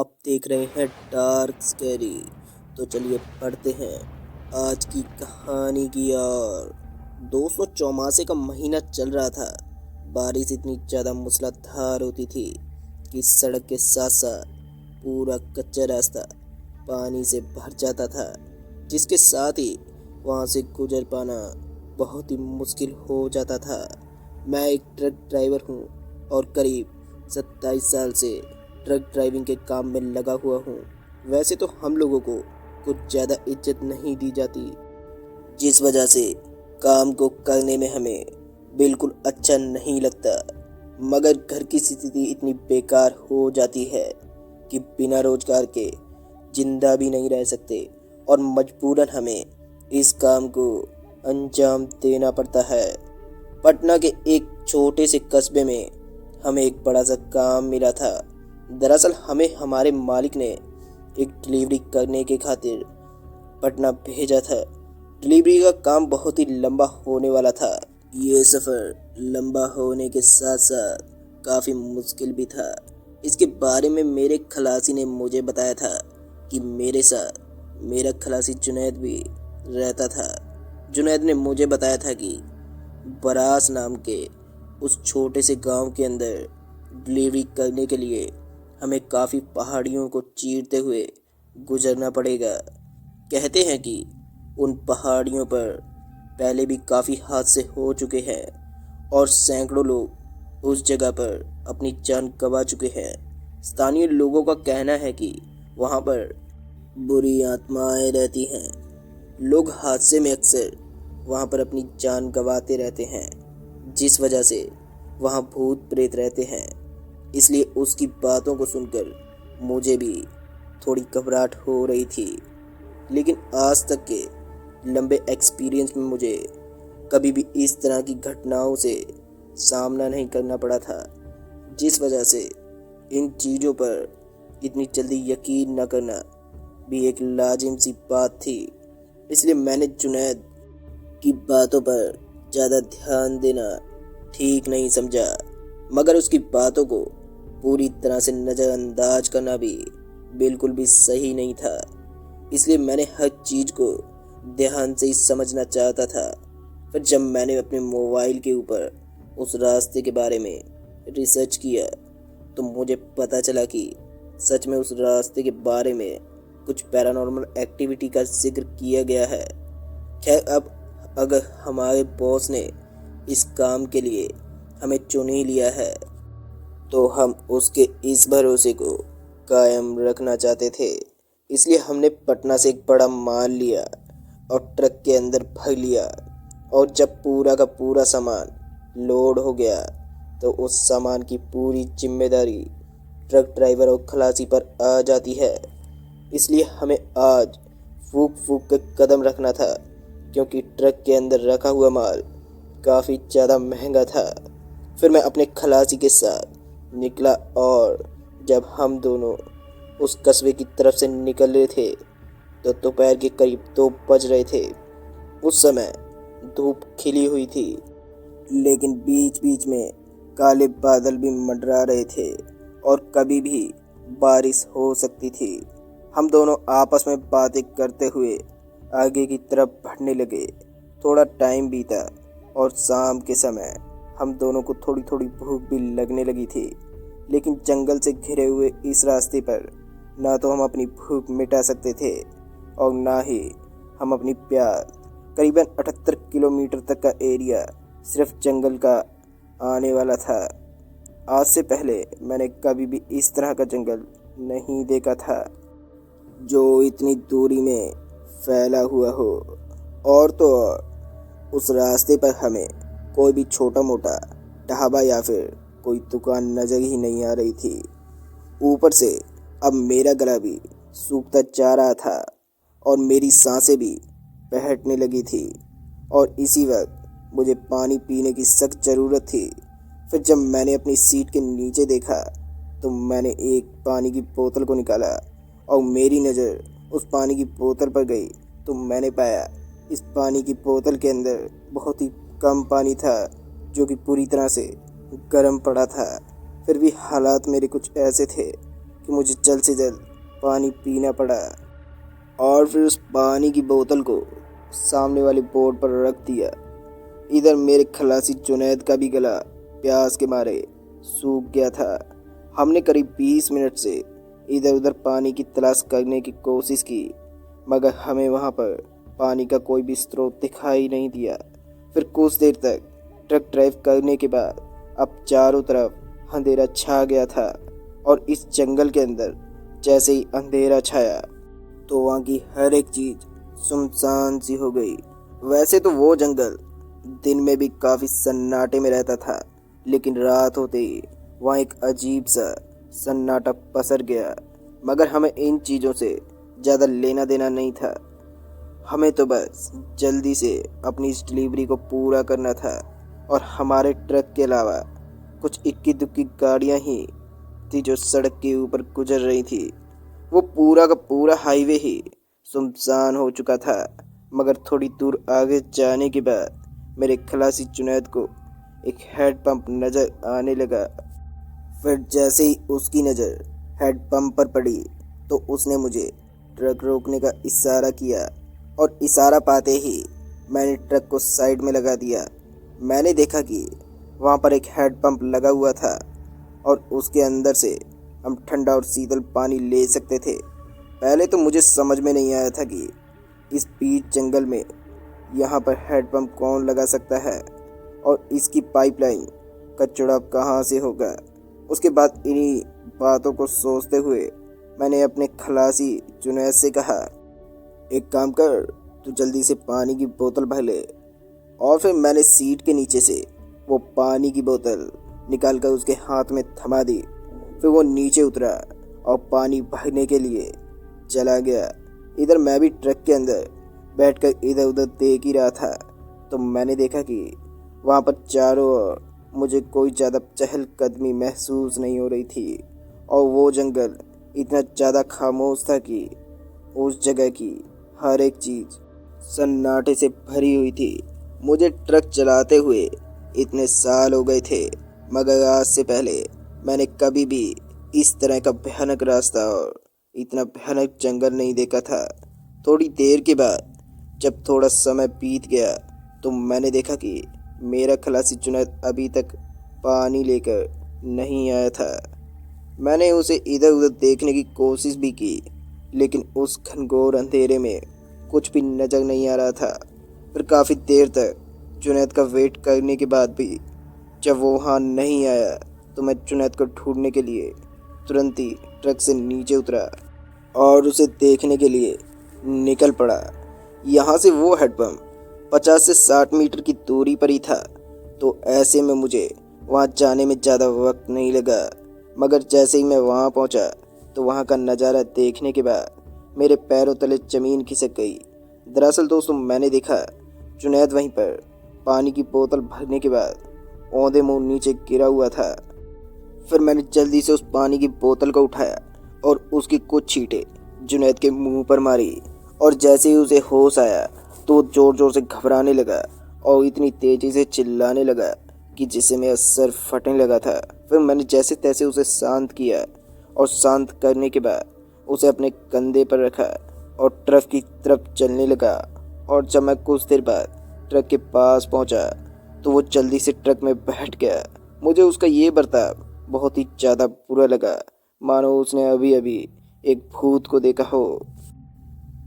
आप देख रहे हैं डार्क स्कैरी। तो चलिए पढ़ते हैं आज की कहानी की ओर। दोस्तों, चौमासे का महीना चल रहा था। बारिश इतनी ज़्यादा मूसलाधार होती थी कि सड़क के साथ साथ पूरा कच्चा रास्ता पानी से भर जाता था, जिसके साथ ही वहाँ से गुजर पाना बहुत ही मुश्किल हो जाता था। मैं एक ट्रक ड्राइवर हूँ और करीब 27 साल से ट्रक ड्राइविंग के काम में लगा हुआ हूँ। वैसे तो हम लोगों को कुछ ज़्यादा इज्जत नहीं दी जाती, जिस वजह से काम को करने में हमें बिल्कुल अच्छा नहीं लगता। मगर घर की स्थिति इतनी बेकार हो जाती है कि बिना रोजगार के जिंदा भी नहीं रह सकते और मजबूरन हमें इस काम को अंजाम देना पड़ता है। पटना के एक छोटे से कस्बे में हमें एक बड़ा सा काम मिला था। दरअसल हमें हमारे मालिक ने एक डिलीवरी करने के खातिर पटना भेजा था। डिलीवरी का काम बहुत ही लंबा होने वाला था। ये सफ़र लंबा होने के साथ साथ काफ़ी मुश्किल भी था। इसके बारे में मेरे खलासी ने मुझे बताया था कि मेरे साथ मेरा खलासी जुनैद भी रहता था। जुनैद ने मुझे बताया था कि बरास नाम के उस छोटे से गांव के अंदर डिलीवरी करने के लिए हमें काफ़ी पहाड़ियों को चीरते हुए गुजरना पड़ेगा। कहते हैं कि उन पहाड़ियों पर पहले भी काफ़ी हादसे हो चुके हैं और सैकड़ों लोग उस जगह पर अपनी जान गंवा चुके हैं। स्थानीय लोगों का कहना है कि वहाँ पर बुरी आत्माएं रहती हैं। लोग हादसे में अक्सर वहाँ पर अपनी जान गंवाते रहते हैं, जिस वजह से वहाँ भूत प्रेत रहते हैं। इसलिए उसकी बातों को सुनकर मुझे भी थोड़ी घबराहट हो रही थी। लेकिन आज तक के लंबे एक्सपीरियंस में मुझे कभी भी इस तरह की घटनाओं से सामना नहीं करना पड़ा था, जिस वजह से इन चीज़ों पर इतनी जल्दी यकीन न करना भी एक लाजिम सी बात थी। इसलिए मैंने जुनैद की बातों पर ज़्यादा ध्यान देना ठीक नहीं समझा, मगर उसकी बातों को पूरी तरह से नज़रअंदाज करना भी बिल्कुल भी सही नहीं था। इसलिए मैंने हर चीज़ को ध्यान से ही समझना चाहता था। फिर जब मैंने अपने मोबाइल के ऊपर उस रास्ते के बारे में रिसर्च किया तो मुझे पता चला कि सच में उस रास्ते के बारे में कुछ पैरानॉर्मल एक्टिविटी का जिक्र किया गया है। खैर, अब अगर हमारे बॉस ने इस काम के लिए हमें चुन ही लिया है तो हम उसके इस भरोसे को कायम रखना चाहते थे। इसलिए हमने पटना से एक बड़ा माल लिया और ट्रक के अंदर भर लिया। और जब पूरा का पूरा सामान लोड हो गया तो उस सामान की पूरी जिम्मेदारी ट्रक ड्राइवर और खलासी पर आ जाती है। इसलिए हमें आज फूक फूक कर कदम रखना था, क्योंकि ट्रक के अंदर रखा हुआ माल काफ़ी ज़्यादा महंगा था। फिर मैं अपने खलासी के साथ निकला और जब हम दोनों उस कस्बे की तरफ से निकल रहे थे तो दोपहर के करीब 2 बज रहे थे। उस समय धूप खिली हुई थी, लेकिन बीच बीच में काले बादल भी मंडरा रहे थे और कभी भी बारिश हो सकती थी। हम दोनों आपस में बातें करते हुए आगे की तरफ बढ़ने लगे। थोड़ा टाइम बीता और शाम के समय हम दोनों को थोड़ी थोड़ी भूख भी लगने लगी थी। लेकिन जंगल से घिरे हुए इस रास्ते पर ना तो हम अपनी भूख मिटा सकते थे और ना ही हम अपनी प्यास। करीबन 78 किलोमीटर तक का एरिया सिर्फ जंगल का आने वाला था। आज से पहले मैंने कभी भी इस तरह का जंगल नहीं देखा था जो इतनी दूरी में फैला हुआ हो। और तो और उस रास्ते पर हमें कोई भी छोटा मोटा ढाबा या फिर कोई दुकान नज़र ही नहीं आ रही थी। ऊपर से अब मेरा गला भी सूखता जा रहा था और मेरी सांसें भी बहटने लगी थी और इसी वक्त मुझे पानी पीने की सख्त ज़रूरत थी। फिर जब मैंने अपनी सीट के नीचे देखा तो मैंने एक पानी की बोतल को निकाला और मेरी नज़र उस पानी की बोतल पर गई तो मैंने पाया इस पानी की बोतल के अंदर बहुत ही कम पानी था, जो कि पूरी तरह से गर्म पड़ा था। फिर भी हालात मेरे कुछ ऐसे थे कि मुझे जल्द से जल्द पानी पीना पड़ा और फिर उस पानी की बोतल को सामने वाले बोर्ड पर रख दिया। इधर मेरे खलासी जुनैद का भी गला प्यास के मारे सूख गया था। हमने करीब 20 मिनट से इधर उधर पानी की तलाश करने की कोशिश की, मगर हमें वहाँ पर पानी का कोई भी स्रोत दिखाई नहीं दिया। फिर कुछ देर तक ट्रक ड्राइव करने के बाद अब चारों तरफ अंधेरा छा गया था और इस जंगल के अंदर जैसे ही अंधेरा छाया तो वहाँ की हर एक चीज़ सुनसान सी हो गई। वैसे तो वो जंगल दिन में भी काफ़ी सन्नाटे में रहता था, लेकिन रात होते ही वहाँ एक अजीब सा सन्नाटा पसर गया। मगर हमें इन चीज़ों से ज़्यादा लेना देना नहीं था। हमें तो बस जल्दी से अपनी इस डिलीवरी को पूरा करना था और हमारे ट्रक के अलावा कुछ इक्की दुक्की गाड़ियाँ ही थी जो सड़क के ऊपर गुजर रही थी। वो पूरा का पूरा हाईवे ही सुनसान हो चुका था। मगर थोड़ी दूर आगे जाने के बाद मेरे खलासी जुनैद को एक हेडपंप नज़र आने लगा। फिर जैसे ही उसकी नज़र हेडपंप पर पड़ी तो उसने मुझे ट्रक रोकने का इशारा किया और इशारा पाते ही मैंने ट्रक को साइड में लगा दिया। मैंने देखा कि वहाँ पर एक हैंडपंप लगा हुआ था और उसके अंदर से हम ठंडा और शीतल पानी ले सकते थे। पहले तो मुझे समझ में नहीं आया था कि इस बीच जंगल में यहाँ पर हैंडपंप कौन लगा सकता है और इसकी पाइपलाइन का जुड़ाव कहाँ से होगा। उसके बाद इन्हीं बातों को सोचते हुए मैंने अपने खलासी जुनैद से कहा, एक काम कर, तू जल्दी से पानी की बोतल भर ले। और फिर मैंने सीट के नीचे से वो पानी की बोतल निकाल कर उसके हाथ में थमा दी। फिर वो नीचे उतरा और पानी भरने के लिए चला गया। इधर मैं भी ट्रक के अंदर बैठकर इधर उधर देख ही रहा था तो मैंने देखा कि वहाँ पर चारों ओर मुझे कोई ज़्यादा चहलकदमी महसूस नहीं हो रही थी और वो जंगल इतना ज़्यादा खामोश था कि उस जगह की हर एक चीज़ सन्नाटे से भरी हुई थी। मुझे ट्रक चलाते हुए इतने साल हो गए थे, मगर आज से पहले मैंने कभी भी इस तरह का भयानक रास्ता और इतना भयानक जंगल नहीं देखा था। थोड़ी देर के बाद जब थोड़ा समय बीत गया तो मैंने देखा कि मेरा खलासी जुनैद अभी तक पानी लेकर नहीं आया था। मैंने उसे इधर उधर देखने की कोशिश भी की, लेकिन उस घनघोर अंधेरे में कुछ भी नज़र नहीं आ रहा था। फिर काफ़ी देर तक जुनैद का वेट करने के बाद भी जब वो वहाँ नहीं आया तो मैं जुनैद को ढूंढने के लिए तुरंत ही ट्रक से नीचे उतरा और उसे देखने के लिए निकल पड़ा। यहाँ से वो हैंडपंप 50 से 60 मीटर की दूरी पर ही था, तो ऐसे में मुझे वहाँ जाने में ज़्यादा वक्त नहीं लगा। मगर जैसे ही मैं वहाँ पहुँचा तो वहाँ का नज़ारा देखने के बाद मेरे पैरों तले ज़मीन खिसक गई। दरअसल दोस्तों, मैंने देखा जुनैद वहीं पर पानी की बोतल भरने के बाद औंधे मुँह नीचे गिरा हुआ था। फिर मैंने जल्दी से उस पानी की बोतल को उठाया और उसकी कुछ छींटें जुनैद के मुंह पर मारी और जैसे ही उसे होश आया तो वो ज़ोर ज़ोर से घबराने लगा और इतनी तेज़ी से चिल्लाने लगा कि जिससे मेरा सर फटने लगा था। फिर मैंने जैसे तैसे उसे शांत किया और शांत करने के बाद उसे अपने कंधे पर रखा और ट्रक की तरफ चलने लगा। और जब मैं कुछ देर बाद ट्रक के पास पहुंचा तो वो जल्दी से ट्रक में बैठ गया। मुझे उसका ये बर्ताव बहुत ही ज़्यादा बुरा लगा, मानो उसने अभी अभी एक भूत को देखा हो।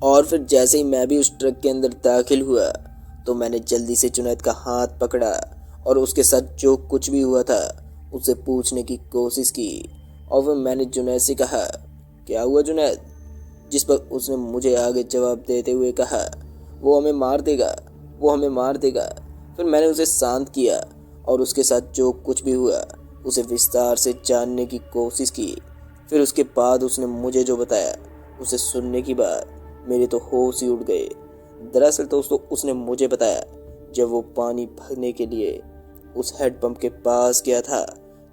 और फिर जैसे ही मैं भी उस ट्रक के अंदर दाखिल हुआ तो मैंने जल्दी से जुनैद का हाथ पकड़ा और उसके साथ जो कुछ भी हुआ था उससे पूछने की कोशिश की। और फिर मैंने जुनैद से कहा, क्या हुआ जुनैद? जिस पर उसने मुझे आगे जवाब देते हुए कहा, वो हमें मार देगा, वो हमें मार देगा। फिर मैंने उसे शांत किया और उसके साथ जो कुछ भी हुआ उसे विस्तार से जानने की कोशिश की। फिर उसके बाद उसने मुझे जो बताया उसे सुनने की बाद मेरे तो होश ही उड़ गए। दरअसल दोस्तों, उसने मुझे बताया जब वो पानी भरने के लिए उस हैंडपंप के पास गया था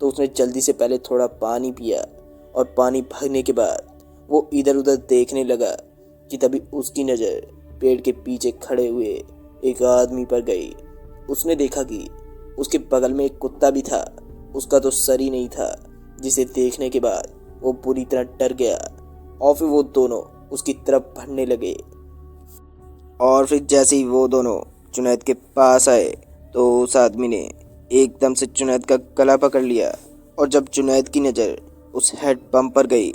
तो उसने जल्दी से पहले थोड़ा पानी पिया और पानी भरने के बाद वो इधर उधर देखने लगा कि तभी उसकी नज़र पेड़ के पीछे खड़े हुए एक आदमी पर गई। उसने देखा कि उसके बगल में एक कुत्ता भी था। उसका तो सर ही नहीं था, जिसे देखने के बाद वो पूरी तरह डर गया और फिर वो दोनों उसकी तरफ बढ़ने लगे। और फिर जैसे ही वो दोनों जुनैद के पास आए तो उस आदमी ने एकदम से जुनैद का गला पकड़ लिया। और जब जुनैद की नज़र उस हेड पंप पर गई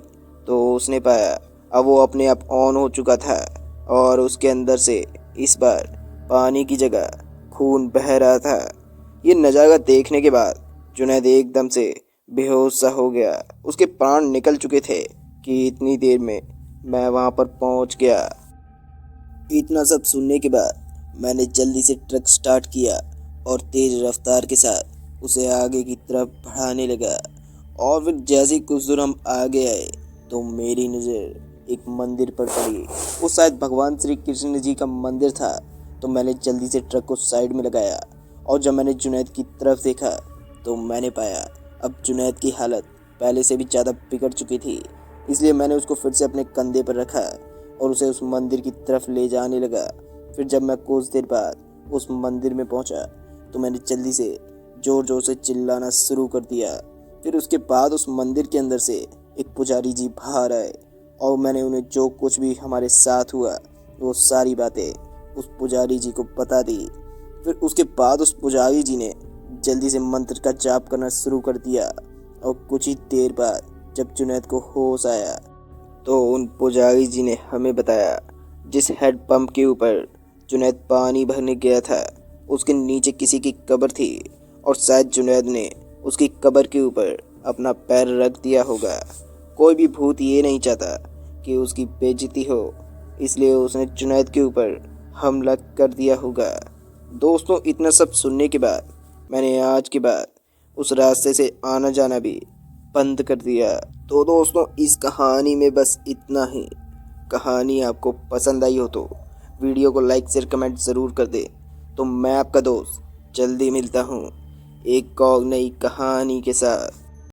तो उसने पाया अब वो अपने आप ऑन हो चुका था और उसके अंदर से इस बार पानी की जगह खून बह रहा था। ये नज़ारा देखने के बाद जुनैद एकदम से बेहोश सा हो गया। उसके प्राण निकल चुके थे कि इतनी देर में मैं वहाँ पर पहुँच गया। इतना सब सुनने के बाद मैंने जल्दी से ट्रक स्टार्ट किया और तेज रफ्तार के साथ उसे आगे की तरफ बढ़ाने लगा। और फिर जैसे ही कुछ दूर हम आगे आए तो मेरी नज़र एक मंदिर पर पड़ी। वो शायद भगवान श्री कृष्ण जी का मंदिर था। तो मैंने जल्दी से ट्रक को साइड में लगाया और जब मैंने जुनैद की तरफ देखा तो मैंने पाया अब जुनैद की हालत पहले से भी ज़्यादा बिगड़ चुकी थी। इसलिए मैंने उसको फिर से अपने कंधे पर रखा और उसे उस मंदिर की तरफ ले जाने लगा। फिर जब मैं कुछ देर बाद उस मंदिर में पहुंचा तो मैंने जल्दी से ज़ोर ज़ोर से चिल्लाना शुरू कर दिया। फिर उसके बाद उस मंदिर के अंदर से एक पुजारी जी बाहर आए और मैंने उन्हें जो कुछ भी हमारे साथ हुआ वो सारी बातें उस पुजारी जी को बता दी। फिर उसके बाद उस पुजारी जी ने जल्दी से मंत्र का जाप करना शुरू कर दिया और कुछ ही देर बाद जब जुनैद को होश आया तो उन पुजारी जी ने हमें बताया जिस हेड पंप के ऊपर जुनैद पानी भरने गया था उसके नीचे किसी की कब्र थी और शायद जुनैद ने उसकी कब्र के ऊपर अपना पैर रख दिया होगा। कोई भी भूत ये नहीं चाहता कि उसकी बेइज्जती हो, इसलिए उसने जुनैद के ऊपर हमला कर दिया होगा। दोस्तों, इतना सब सुनने के बाद मैंने आज के बाद उस रास्ते से आना जाना भी बंद कर दिया। तो दोस्तों, इस कहानी में बस इतना ही। कहानी आपको पसंद आई हो तो वीडियो को लाइक शेयर कमेंट ज़रूर कर दे। तो मैं आपका दोस्त जल्दी मिलता हूँ एक और नई कहानी के साथ।